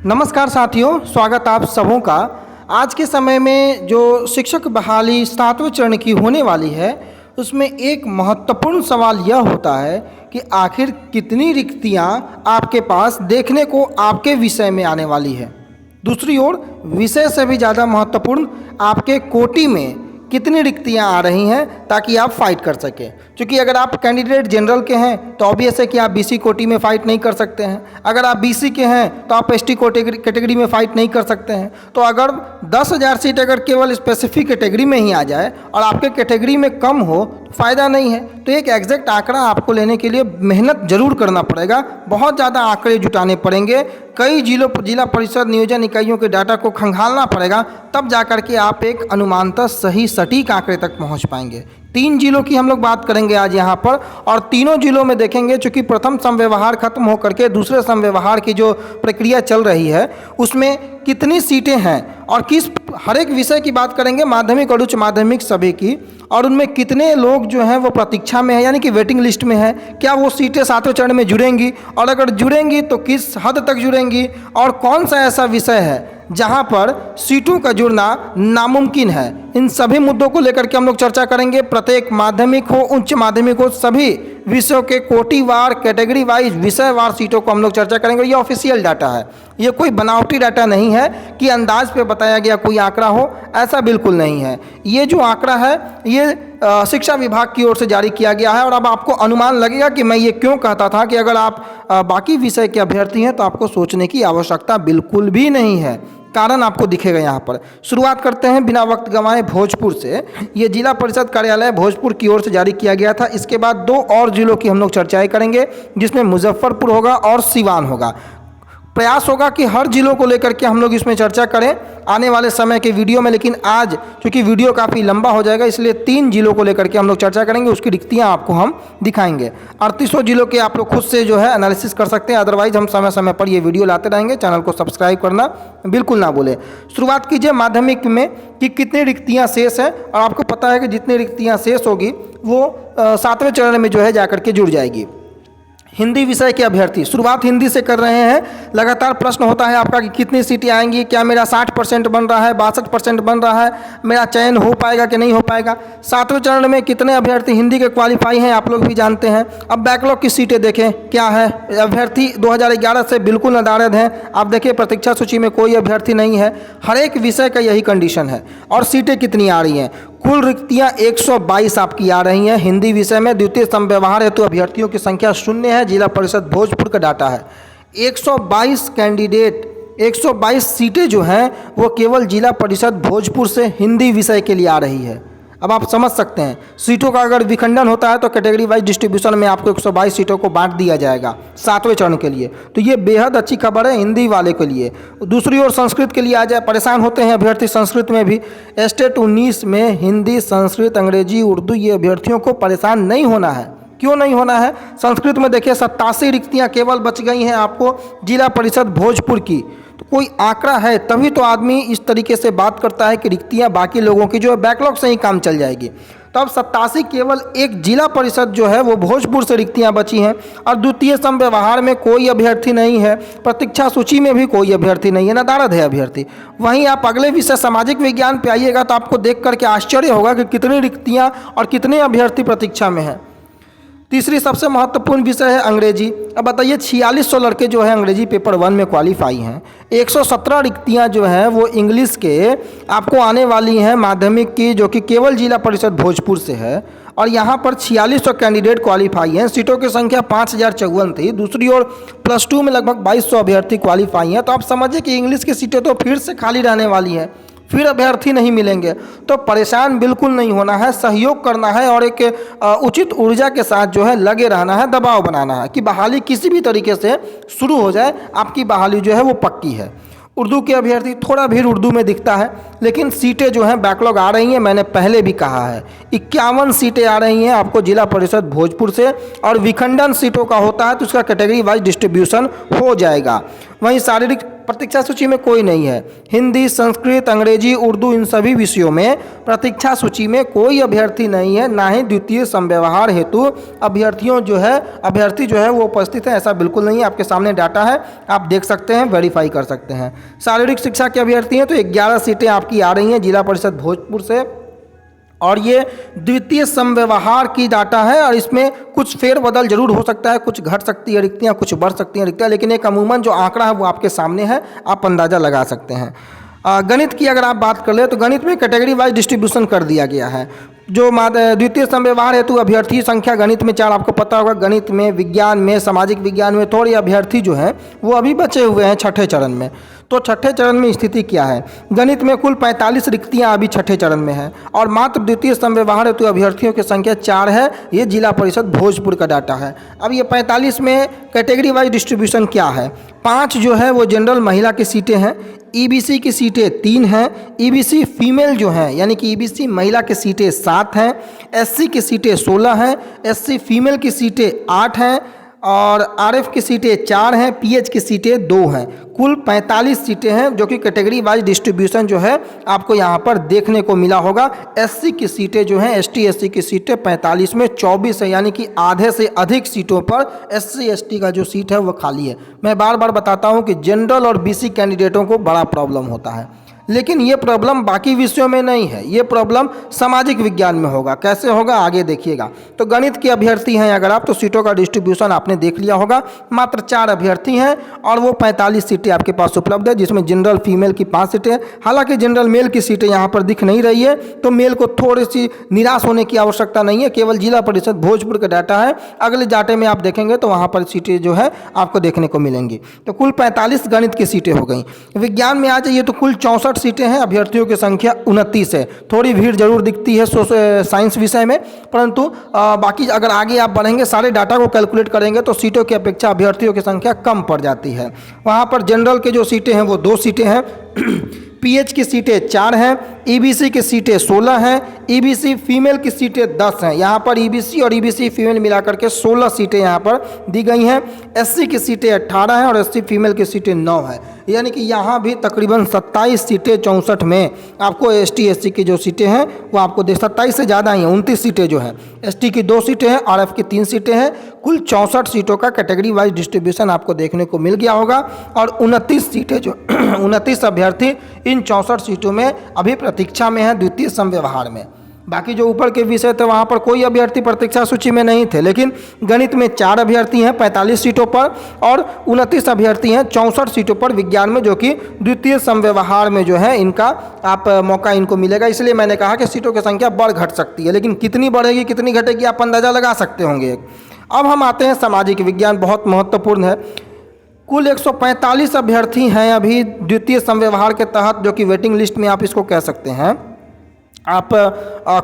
नमस्कार साथियों, स्वागत आप सबों का। आज के समय में जो शिक्षक बहाली 7वें चरण की होने वाली है, उसमें एक महत्वपूर्ण सवाल यह होता है कि आखिर कितनी रिक्तियां आपके पास देखने को आपके विषय में आने वाली है। दूसरी ओर विषय से भी ज़्यादा महत्वपूर्ण आपके कोटि में कितनी रिक्तियां आ रही हैं ताकि आप फाइट कर सकें। क्योंकि अगर आप कैंडिडेट जनरल के हैं तो ऑब्वियस है कि आप बीसी कोटि में फाइट नहीं कर सकते हैं। अगर आप बीसी के हैं तो आप एसटी कैटेगरी में फाइट नहीं कर सकते हैं। तो अगर 10,000 सीट अगर केवल स्पेसिफिक कैटेगरी में ही आ जाए और आपके कैटेगरी में कम हो तो फ़ायदा नहीं है। तो एक एग्जैक्ट आंकड़ा आपको लेने के लिए मेहनत जरूर करना पड़ेगा, बहुत ज़्यादा आंकड़े जुटाने पड़ेंगे, कई जिला परिषद नियोजन इकाइयों के डाटा को खंगालना पड़ेगा, तब जाकर के आप एक अनुमानतः सही सटीक आंकड़े तक पहुंच पाएंगे। 3 जिलों की हम लोग बात करेंगे आज यहाँ पर, और तीनों जिलों में देखेंगे चूँकि प्रथम समव्यवहार खत्म होकर के दूसरे समव्यवहार की जो प्रक्रिया चल रही है उसमें कितनी सीटें हैं और किस हर एक विषय की बात करेंगे, माध्यमिक और उच्च माध्यमिक सभी की, और उनमें कितने लोग जो हैं वो प्रतीक्षा में है यानी कि वेटिंग लिस्ट में है। क्या वो सीटें 7वें चरण में जुड़ेंगी, और अगर जुड़ेंगी तो किस हद तक जुड़ेंगी, और कौन सा ऐसा विषय है जहां पर सीटों का जुड़ना नामुमकिन है। इन सभी मुद्दों को लेकर के हम लोग चर्चा करेंगे। प्रत्येक माध्यमिक हो उच्च माध्यमिक हो सभी विषयों के कोटिवार कैटेगरी वाइज विषयवार सीटों को हम लोग चर्चा करेंगे। ये ऑफिशियल डाटा है, ये कोई बनावटी डाटा नहीं है कि अंदाज पे बताया गया कोई आंकड़ा हो, ऐसा बिल्कुल नहीं है। ये जो आंकड़ा है ये शिक्षा विभाग की ओर से जारी किया गया है। और अब आपको अनुमान लगेगा कि मैं ये क्यों कहता था कि अगर आप बाकी विषय के अभ्यर्थी हैं तो आपको सोचने की आवश्यकता बिल्कुल भी नहीं है। कारण आपको दिखेगा यहाँ पर। शुरुआत करते हैं बिना वक्त गंवाए भोजपुर से। ये जिला परिषद कार्यालय भोजपुर की ओर से जारी किया गया था। इसके बाद 2 और जिलों की हम लोग चर्चाएं करेंगे, जिसमें मुजफ्फरपुर होगा और सिवान होगा। प्रयास होगा कि हर जिलों को लेकर के हम लोग इसमें चर्चा करें आने वाले समय के वीडियो में, लेकिन आज क्योंकि वीडियो काफ़ी लंबा हो जाएगा इसलिए 3 जिलों को लेकर के हम लोग चर्चा करेंगे, उसकी रिक्तियां आपको हम दिखाएंगे। 3800 जिलों के आप लोग खुद से जो है एनालिसिस कर सकते हैं, अदरवाइज हम समय समय पर ये वीडियो लाते रहेंगे। चैनल को सब्सक्राइब करना बिल्कुल ना भूलें। शुरुआत कीजिए माध्यमिक में कि कितनी रिक्तियाँ शेष हैं, और आपको पता है कि जितनी रिक्तियाँ शेष होगी वो 7वें चरण में जो है जाकर के जुड़ जाएगी। हिंदी विषय के अभ्यर्थी, शुरुआत हिंदी से कर रहे हैं। लगातार प्रश्न होता है आपका कि कितनी सीटें आएंगी, क्या मेरा 60% बन रहा है, 62% बन रहा है, मेरा चयन हो पाएगा कि नहीं हो पाएगा। 7वें चरण में कितने अभ्यर्थी हिंदी के क्वालिफाई हैं आप लोग भी जानते हैं। अब बैकलॉग की सीटें देखें क्या है। अभ्यर्थी 2011 से बिल्कुल नदारद हैं। आप देखिए प्रतीक्षा सूची में कोई अभ्यर्थी नहीं है। हर एक विषय का यही कंडीशन है। और सीटें कितनी आ रही हैं, कुल रिक्तियां 122 आपकी आ रही हैं हिंदी विषय में। द्वितीय समव्यवहार हेतु अभ्यर्थियों की संख्या 0 है। जिला परिषद भोजपुर का डाटा है। 122 कैंडिडेट, 122 सीटें जो हैं वो केवल जिला परिषद भोजपुर से हिंदी विषय के लिए आ रही है। अब आप समझ सकते हैं, सीटों का अगर विखंडन होता है तो कैटेगरी वाइज डिस्ट्रीब्यूशन में आपको 122 सीटों को बांट दिया जाएगा 7वें चरण के लिए। तो ये बेहद अच्छी खबर है हिंदी वाले के लिए। दूसरी ओर संस्कृत के लिए आ जाए, परेशान होते हैं अभ्यर्थी संस्कृत में भी। स्टेट 19 में हिंदी, संस्कृत, अंग्रेजी, उर्दू, ये अभ्यर्थियों को परेशान नहीं होना है। क्यों नहीं होना है? संस्कृत में देखिए 87 रिक्तियाँ केवल बच गई हैं आपको जिला परिषद भोजपुर की। तो कोई आंकड़ा है तभी तो आदमी इस तरीके से बात करता है कि रिक्तियाँ बाकी लोगों की जो है बैकलॉग से ही काम चल जाएगी। तो अब 87 केवल एक जिला परिषद जो है वो भोजपुर से रिक्तियाँ बची हैं। और द्वितीय समव्यवहार में कोई अभ्यर्थी नहीं है, प्रतीक्षा सूची में भी कोई अभ्यर्थी नहीं है, नदारद है अभ्यर्थी। वहीं आप अगले विषय सामाजिक विज्ञान पे आइएगा तो आपको देख करके आश्चर्य होगा कि कितनी रिक्तियाँ और कितने अभ्यर्थी प्रतीक्षा में हैं। तीसरी सबसे महत्वपूर्ण विषय है अंग्रेजी। अब बताइए 4600 लड़के जो है अंग्रेजी पेपर 1 में क्वालिफाई हैं। 117 रिक्तियां जो हैं वो इंग्लिश के आपको आने वाली हैं माध्यमिक की, जो कि केवल जिला परिषद भोजपुर से है। और यहाँ पर 4600 कैंडिडेट क्वालिफाई हैं। सीटों की संख्या 5054 थी। दूसरी ओर +2 में लगभग 2200 अभ्यर्थी क्वालिफाई हैं। तो आप समझिए कि इंग्लिश की सीटें तो फिर से खाली रहने वाली हैं, फिर अभ्यर्थी नहीं मिलेंगे। तो परेशान बिल्कुल नहीं होना है, सहयोग करना है और एक उचित ऊर्जा के साथ जो है लगे रहना है, दबाव बनाना है कि बहाली किसी भी तरीके से शुरू हो जाए। आपकी बहाली जो है वो पक्की है। उर्दू के अभ्यर्थी, थोड़ा भीड़ उर्दू में दिखता है, लेकिन सीटें जो हैं बैकलॉग आ रही हैं। मैंने पहले भी कहा है 51 सीटें आ रही हैं आपको जिला परिषद भोजपुर से। और विखंडन सीटों का होता है तो उसका कैटेगरी वाइज डिस्ट्रीब्यूशन हो जाएगा। वहीं शारीरिक प्रतीक्षा सूची में कोई नहीं है। हिंदी, संस्कृत, अंग्रेजी, उर्दू इन सभी विषयों में प्रतीक्षा सूची में कोई अभ्यर्थी नहीं है, ना ही द्वितीय समव्यवहार हेतु अभ्यर्थी जो है वो उपस्थित है, ऐसा बिल्कुल नहीं है। आपके सामने डाटा है, आप देख सकते हैं, वेरीफाई कर सकते हैं। शारीरिक शिक्षा के अभ्यर्थी हैं तो 11 सीटें आपकी आ रही हैं जिला परिषद भोजपुर से, और ये द्वितीय समव्यवहार की डाटा है और इसमें कुछ फेरबदल जरूर हो सकता है, कुछ घट सकती है रिक्तियाँ, कुछ बढ़ सकती हैं रिक्तियाँ, लेकिन एक अमूमन जो आंकड़ा है वो आपके सामने है, आप अंदाज़ा लगा सकते हैं। गणित की अगर आप बात कर ले तो गणित में कैटेगरी वाइज डिस्ट्रीब्यूशन कर दिया गया है। जो द्वितीय समव्यवहार हेतु अभ्यर्थी संख्या गणित में 4, आपको पता होगा। गणित में, विज्ञान में, सामाजिक विज्ञान में थोड़े अभ्यर्थी जो हैं वो अभी बचे हुए हैं छठे चरण में। तो छठे चरण में स्थिति क्या है? गणित में कुल 45 रिक्तियां अभी छठे चरण में हैं और मात्र द्वितीय समव्यवहार हेतु अभ्यर्थियों की संख्या 4 है। ये जिला परिषद भोजपुर का डाटा है। अब ये 45 में कैटेगरी वाइज डिस्ट्रीब्यूशन क्या है? 5 जो है वो जनरल महिला की सीटें हैं, ईबीसी की सीटें 3 हैं, ईबीसी फीमेल जो हैं यानी कि ईबीसी महिला की सीटें 7 हैं, एससी की सीटें 16 हैं, एससी फीमेल की सीटें 8 हैं और आरएफ की सीटें 4 हैं, पीएच की सीटें 2 हैं। कुल 45 सीटें हैं जो कि कैटेगरी वाइज डिस्ट्रीब्यूशन जो है आपको यहाँ पर देखने को मिला होगा। एससी की सीटें जो हैं, एसटी एससी की सीटें 45 में 24 है, यानी कि आधे से अधिक सीटों पर एससी एसटी का जो सीट है वो खाली है। मैं बार बार बताता हूँ कि जनरल और बीसी कैंडिडेटों को बड़ा प्रॉब्लम होता है, लेकिन ये प्रॉब्लम बाकी विषयों में नहीं है, ये प्रॉब्लम सामाजिक विज्ञान में होगा। कैसे होगा आगे देखिएगा। तो गणित के अभ्यर्थी हैं अगर आप, तो सीटों का डिस्ट्रीब्यूशन आपने देख लिया होगा। मात्र 4 अभ्यर्थी हैं और वो 45 सीटें आपके पास उपलब्ध है, जिसमें जनरल फीमेल की 5 सीटें। हालांकि जनरल मेल की सीटें यहाँ पर दिख नहीं रही है, तो मेल को थोड़ी सी निराश होने की आवश्यकता नहीं है, केवल जिला परिषद भोजपुर का डाटा है। अगले डाटे में आप देखेंगे तो वहाँ पर सीटें जो है आपको देखने को मिलेंगी। तो कुल 45 गणित की सीटें हो गई। विज्ञान में आ जाइए तो कुल 64 सीटें हैं, अभ्यर्थियों की संख्या 29 है। थोड़ी भीड़ जरूर दिखती है साइंस विषय में, परंतु बाकी अगर आगे आप बढ़ेंगे, सारे डाटा को कैलकुलेट करेंगे तो सीटों की अपेक्षा अभ्यर्थियों की संख्या कम पड़ जाती है। वहाँ पर जनरल के जो सीटें हैं वो 2 सीटें हैं, पीएच की सीटें 4 हैं, ईबीसी की सीटें 16 हैं, ईबीसी फीमेल की सीटें 10 हैं। यहाँ पर ईबीसी और ईबीसी फीमेल मिलाकर के 16 सीटें यहाँ पर दी गई हैं। एससी की सीटें 18 हैं और एससी फीमेल की सीटें 9 हैं, यानी कि यहाँ भी तकरीबन 27 सीटें 64 में आपको एसटी एससी की जो सीटें हैं वो आपको 27 से ज़्यादा ही हैं, 29 सीटें जो हैं। एसटी की 2 सीटें हैं, आरएफ की 3 सीटें हैं। कुल 64 सीटों का कैटेगरी वाइज डिस्ट्रीब्यूशन आपको देखने को मिल गया होगा और 29 सीटें जो 29 अभ्यर्थी इन 64 सीटों में अभी प्रतीक्षा में है द्वितीय समव्यवहार में। बाकी जो ऊपर के विषय थे वहाँ पर कोई अभ्यर्थी प्रतीक्षा सूची में नहीं थे, लेकिन गणित में 4 अभ्यर्थी हैं 45 सीटों पर और 29 अभ्यर्थी हैं 64 सीटों पर विज्ञान में, जो कि द्वितीय समव्यवहार में जो है इनका आप मौका इनको मिलेगा। इसलिए मैंने कहा कि सीटों की संख्या बढ़ घट सकती है, लेकिन कितनी बढ़ेगी कितनी घटेगी आप अंदाज़ा लगा सकते होंगे। अब हम आते हैं सामाजिक विज्ञान, बहुत महत्वपूर्ण है। कुल 145 अभ्यर्थी हैं अभी द्वितीय समव्यवहार के तहत, जो कि वेटिंग लिस्ट में आप इसको कह सकते हैं। आप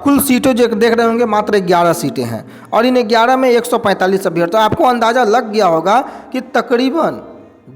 कुल सीटें जो देख रहे होंगे मात्र 11 सीटें हैं और इन 11 में 145 अभ्यर्थी। आपको अंदाज़ा लग गया होगा कि तकरीबन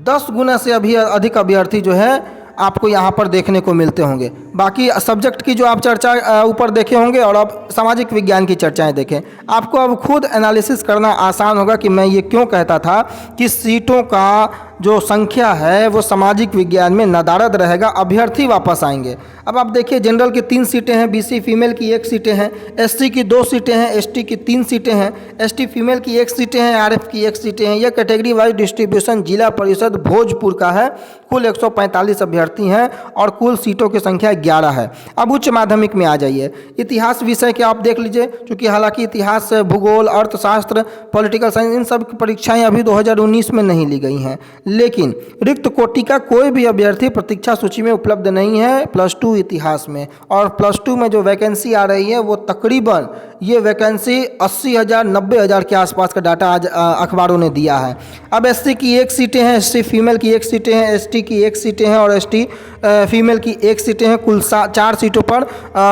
10 गुना से अभी अधिक अभ्यर्थी जो है आपको यहाँ पर देखने को मिलते होंगे। बाकी सब्जेक्ट की जो आप चर्चा ऊपर देखे होंगे और अब सामाजिक विज्ञान की चर्चाएं देखें, आपको अब खुद एनालिसिस करना आसान होगा कि मैं ये क्यों कहता था कि सीटों का जो संख्या है वो सामाजिक विज्ञान में नदारद रहेगा, अभ्यर्थी वापस आएंगे। अब आप देखिए, जनरल की 3 सीटें हैं, बीसी फीमेल की 1 सीटें हैं, एससी की 2 सीटें हैं, एसटी की 3 सीटें हैं, एसटी फीमेल की 1 सीटें हैं, आरएफ की 1 सीटें हैं। यह कैटेगरी वाइज डिस्ट्रीब्यूशन जिला परिषद भोजपुर का है। कुल 145 अभ्यर्थी हैं और कुल सीटों की संख्या 11 है। अब उच्च माध्यमिक में आ जाइए, इतिहास विषय के आप देख लीजिए, क्योंकि हालांकि इतिहास, भूगोल, अर्थशास्त्र, पॉलिटिकल साइंस इन सब की परीक्षाएं अभी 2019 में नहीं ली गई हैं, लेकिन रिक्त कोटि का कोई भी अभ्यर्थी प्रतीक्षा सूची में उपलब्ध नहीं है +2 इतिहास में। और +2 में जो वैकेंसी आ रही है वो तकरीबन ये वैकेंसी 80,000 90,000 के आसपास का डाटा आज अखबारों ने दिया है। अब एससी की 1 सीटें हैं, एससी फीमेल की 1 सीटें हैं, एसटी की 1 सीटें हैं और एसटी फीमेल की 1 सीटें हैं। कुल 4 सीटों पर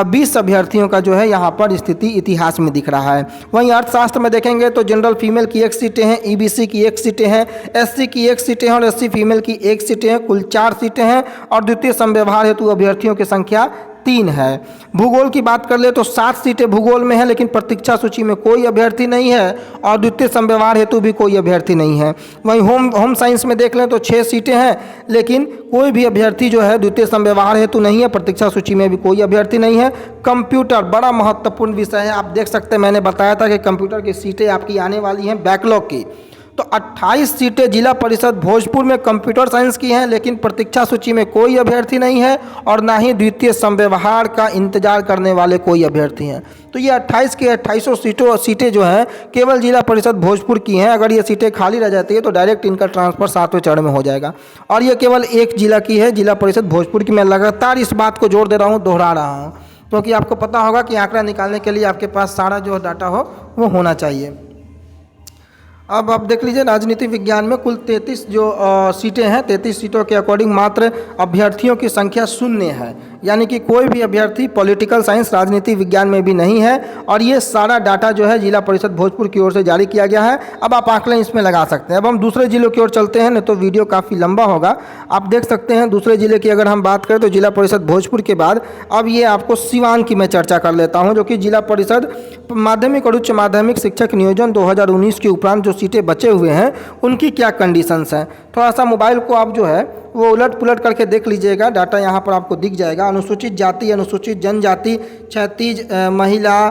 20 अभ्यर्थियों का जो है यहाँ पर स्थिति इतिहास में दिख रहा है। वहीं अर्थशास्त्र में देखेंगे तो जनरल फीमेल की 1 सीटें हैं, ईबीसी की 1 सीटें हैं, एससी की 1 सीटें हैं और एससी फीमेल की 1 सीटें हैं। कुल 4 सीटें हैं और द्वितीय समव्यवहार हेतु अभ्यर्थियों की संख्या 3 है। भूगोल की बात कर ले तो 7 सीटें भूगोल में है, लेकिन प्रतीक्षा सूची में कोई अभ्यर्थी नहीं है और द्वितीय संव्यवहार हेतु भी कोई अभ्यर्थी नहीं है। वहीं होम साइंस में देख लें तो 6 सीटें हैं, लेकिन कोई भी अभ्यर्थी जो है द्वितीय संव्यवहार हेतु नहीं है, प्रतीक्षा सूची में भी कोई अभ्यर्थी नहीं है। कंप्यूटर बड़ा महत्वपूर्ण विषय है, आप देख सकते हैं मैंने बताया था कि कंप्यूटर की सीटें आपकी आने वाली हैं बैकलॉग की। तो 28 सीटें जिला परिषद भोजपुर में कंप्यूटर साइंस की हैं, लेकिन प्रतीक्षा सूची में कोई अभ्यर्थी नहीं है और ना ही द्वितीय संव्यवहार का इंतजार करने वाले कोई अभ्यर्थी हैं। तो ये 28 की 2800 सीटें जो हैं केवल जिला परिषद भोजपुर की हैं। अगर ये सीटें खाली रह जाती है तो डायरेक्ट इनका ट्रांसफ़र 7वें चरण में हो जाएगा और ये केवल एक जिला की है, जिला परिषद भोजपुर की। मैं लगातार इस बात को जोर दे रहा हूँ, दोहरा रहा हूँ, क्योंकि आपको पता होगा कि आंकड़ा निकालने के लिए आपके पास सारा जो डाटा हो वो होना चाहिए। अब आप देख लीजिए, राजनीति विज्ञान में कुल 33 जो सीटें हैं, 33 सीटों के अकॉर्डिंग मात्र अभ्यर्थियों की संख्या 0 है, यानी कि कोई भी अभ्यर्थी पॉलिटिकल साइंस राजनीति विज्ञान में भी नहीं है। और ये सारा डाटा जो है जिला परिषद भोजपुर की ओर से जारी किया गया है। अब आप आंकलन इसमें लगा सकते हैं। अब हम दूसरे जिलों की ओर चलते हैं, नहीं तो वीडियो काफ़ी लंबा होगा। आप देख सकते हैं दूसरे जिले की अगर हम बात करें तो जिला परिषद भोजपुर के बाद अब ये आपको सिवान की मैं चर्चा कर लेता हूँ, जो कि जिला परिषद माध्यमिक और उच्च माध्यमिक शिक्षक नियोजन 2019 के उपरांत जो सीटें बचे हुए हैं उनकी क्या कंडीशंस हैं। थोड़ा सा मोबाइल को आप जो है वो उलट पुलट करके देख लीजिएगा, डाटा यहाँ पर आपको दिख जाएगा। अनुसूचित जाति, अनुसूचित जनजाति, क्षैतिज, महिला,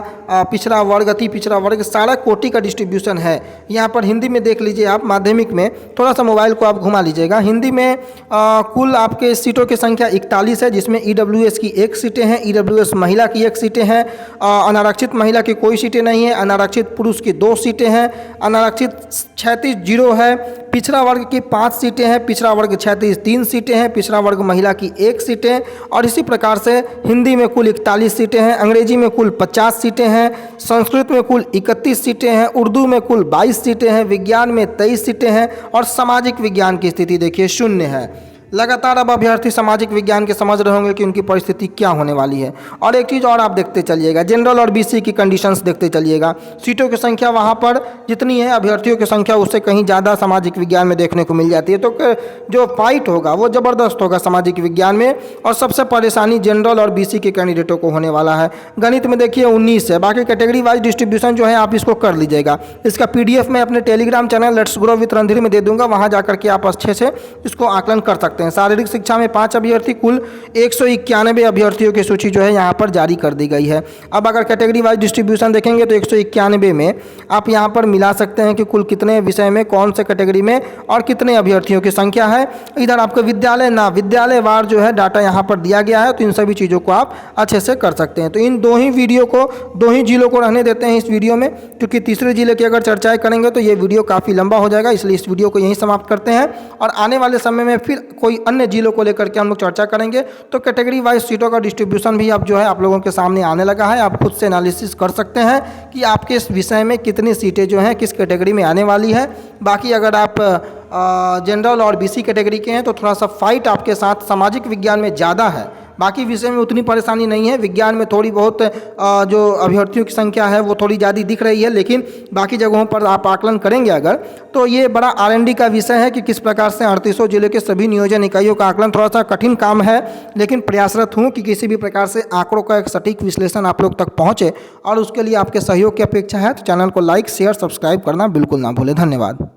पिछड़ा वर्ग, अति पिछड़ा वर्ग, सारा कोटि का डिस्ट्रीब्यूशन है। यहाँ पर हिंदी में देख लीजिए आप, माध्यमिक में थोड़ा सा मोबाइल को आप घुमा लीजिएगा। हिंदी में कुल आपके सीटों की संख्या 41 है, जिसमें EWS की 1 सीटें हैं, EWS महिला की 1 सीटें हैं, अनारक्षित महिला की कोई सीटें नहीं है, अनारक्षित पुरुष की 2 सीटें हैं, अनारक्षित क्षैतिज 0 है, पिछड़ा वर्ग की 5 सीटें हैं, पिछड़ा वर्ग क्षैतिज 3 सीटें हैं, पिछड़ा वर्ग महिला की 1 सीटें, और इसी प्रकार से हिंदी में कुल 41 सीटें हैं, अंग्रेजी में कुल 50 सीटें हैं, संस्कृत में कुल 31 सीटें हैं, उर्दू में कुल 22 सीटें हैं, विज्ञान में 23 सीटें हैं और सामाजिक विज्ञान की स्थिति देखिए 0 है। लगातार अब अभ्यर्थी सामाजिक विज्ञान के समझ रहे होंगे कि उनकी परिस्थिति क्या होने वाली है। और एक चीज़ और आप देखते चलिएगा, जनरल और BC की कंडीशंस देखते चलिएगा। सीटों की संख्या वहाँ पर जितनी है, अभ्यर्थियों की संख्या उससे कहीं ज़्यादा सामाजिक विज्ञान में देखने को मिल जाती है। तो जो फाइट होगा वो ज़बरदस्त होगा सामाजिक विज्ञान में, और सबसे परेशानी जनरल और BC के कैंडिडेटों को होने वाला है। गणित में देखिए 19 है, बाकी कैटेगरी वाइज डिस्ट्रीब्यूशन जो है आप इसको कर लीजिएगा। इसका PDF मैं अपने Telegram channel let's grow with Randhir में दे दूँगा, वहाँ जाकर के आप अच्छे से इसको आकलन कर सकते हैं। शारीरिक शिक्षा में 5 अभ्यर्थी, कुल 191 अभ्यर्थियों की सूची जो है यहाँ पर जारी कर दी गई है। अब अगर कैटेगरी वाइज डिस्ट्रीब्यूशन देखेंगे तो 191 में आप यहाँ पर मिला सकते हैं कि कुल कितने विषय में, कौन से कैटेगरी में और कितने अभ्यर्थियों की संख्या है। इधर आपको विद्यालय ना विद्यालय वार जो है डाटा यहाँ पर दिया गया है, तो इन सभी चीज़ों को आप अच्छे से कर सकते हैं। तो इन 2 ही वीडियो को, 2 ही जिलों को रहने देते हैं इस वीडियो में, क्योंकि तीसरे जिले की अगर चर्चाएँ करेंगे तो ये वीडियो काफ़ी लंबा हो जाएगा, इसलिए इस वीडियो को यहीं समाप्त करते हैं। और आने वाले समय में फिर कोई अन्य जिलों को लेकर के हम लोग चर्चा करेंगे। तो कैटेगरी वाइज सीटों का डिस्ट्रीब्यूशन भी अब जो है आप लोगों के सामने आने लगा है। आप खुद से एनालिसिस कर सकते हैं कि आपके इस विषय में कितनी सीटें जो हैं किस कैटेगरी में आने वाली है। बाकी अगर आप जनरल और BC कैटेगरी के हैं तो थोड़ा सा फाइट आपके साथ सामाजिक विज्ञान में ज़्यादा है, बाकी विषय में उतनी परेशानी नहीं है। विज्ञान में थोड़ी बहुत जो अभ्यर्थियों की संख्या है वो थोड़ी ज़्यादा दिख रही है, लेकिन बाकी जगहों पर आप आकलन करेंगे अगर, तो ये बड़ा R&D का विषय है कि किस प्रकार से 3800 जिले के सभी नियोजन इकाइयों का आकलन थोड़ा सा कठिन काम है। लेकिन प्रयासरत हूँ कि किसी भी प्रकार से आंकड़ों का एक सटीक विश्लेषण आप लोग तक पहुँचे, और उसके लिए आपके सहयोग की अपेक्षा है। तो चैनल को लाइक, शेयर, सब्सक्राइब करना बिल्कुल ना भूलें। धन्यवाद।